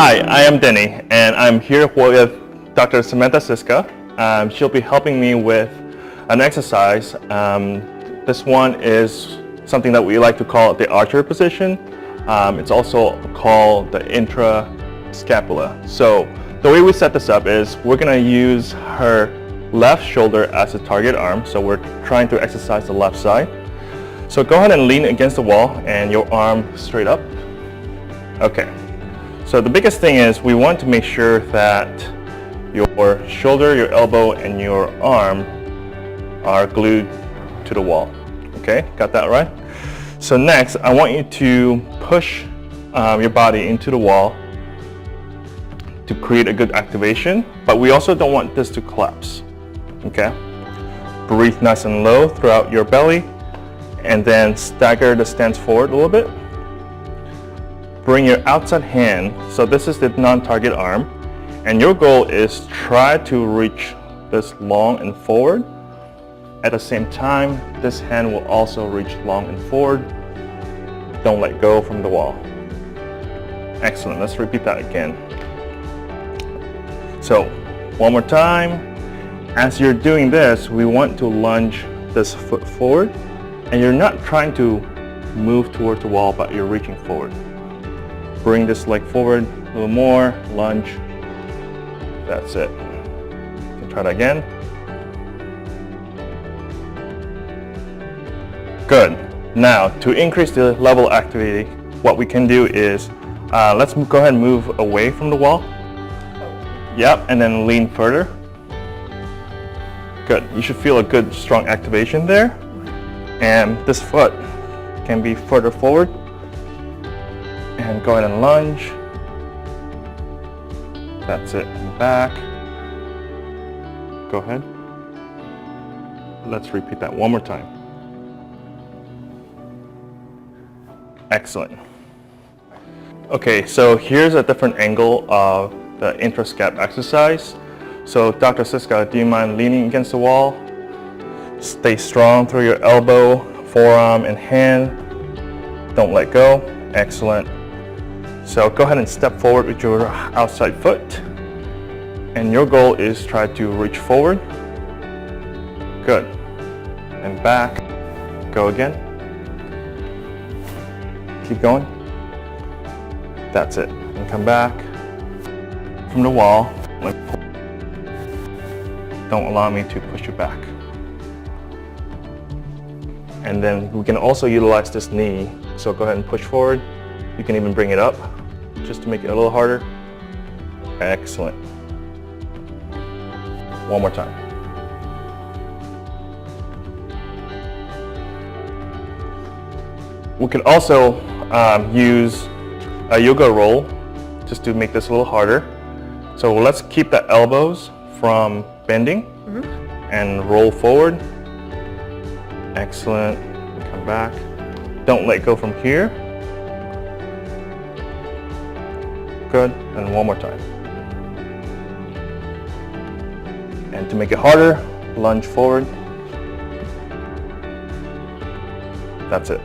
Hi, I am Denny, and I'm here with Dr. Samantha Siska. She'll be helping me with an exercise. This one is something that we like to call the archer position. It's also called the intra-scapula. So the way we set this up is we're going to use her left shoulder as a target arm. So we're trying to exercise the left side. So go ahead and lean against the wall and your arm straight up. Okay. So the biggest thing is we want to make sure that your shoulder, your elbow, and your arm are glued to the wall. Okay, got that right? So next, I want you to push your body into the wall to create a good activation, but we also don't want this to collapse. Okay? Breathe nice and low throughout your belly, and then stagger the stance forward a little bit. Bring your outside hand, so this is the non-target arm, and your goal is try to reach this long and forward. At the same time, this hand will also reach long and forward. Don't let go from the wall. Excellent, let's repeat that again. So, one more time. As you're doing this, we want to lunge this foot forward, and you're not trying to move towards the wall, but you're reaching forward. Bring this leg forward a little more, lunge. That's it. You can try that again. Good. Now, to increase the level of activity, what we can do is, let's go ahead and move away from the wall. Yep, and then lean further. Good. You should feel a good, strong activation there. And this foot can be further forward. And go ahead and lunge. That's it. And back. Go ahead. Let's repeat that one more time. Excellent. Okay, so here's a different angle of the intra-scap exercise. So Dr. Siska, do you mind leaning against the wall? Stay strong through your elbow, forearm, and hand. Don't let go. Excellent. So go ahead and step forward with your outside foot. And your goal is try to reach forward. Good. And back. Go again. Keep going. That's it. And come back from the wall. Don't allow me to push you back. And then we can also utilize this knee. So go ahead and push forward. You can even bring it up just to make it a little harder. Excellent. One more time. We could also use a yoga roll just to make this a little harder. So let's keep the elbows from bending and roll forward. Excellent. Come back. Don't let go from here. Good, and one more time. And to make it harder, lunge forward. That's it.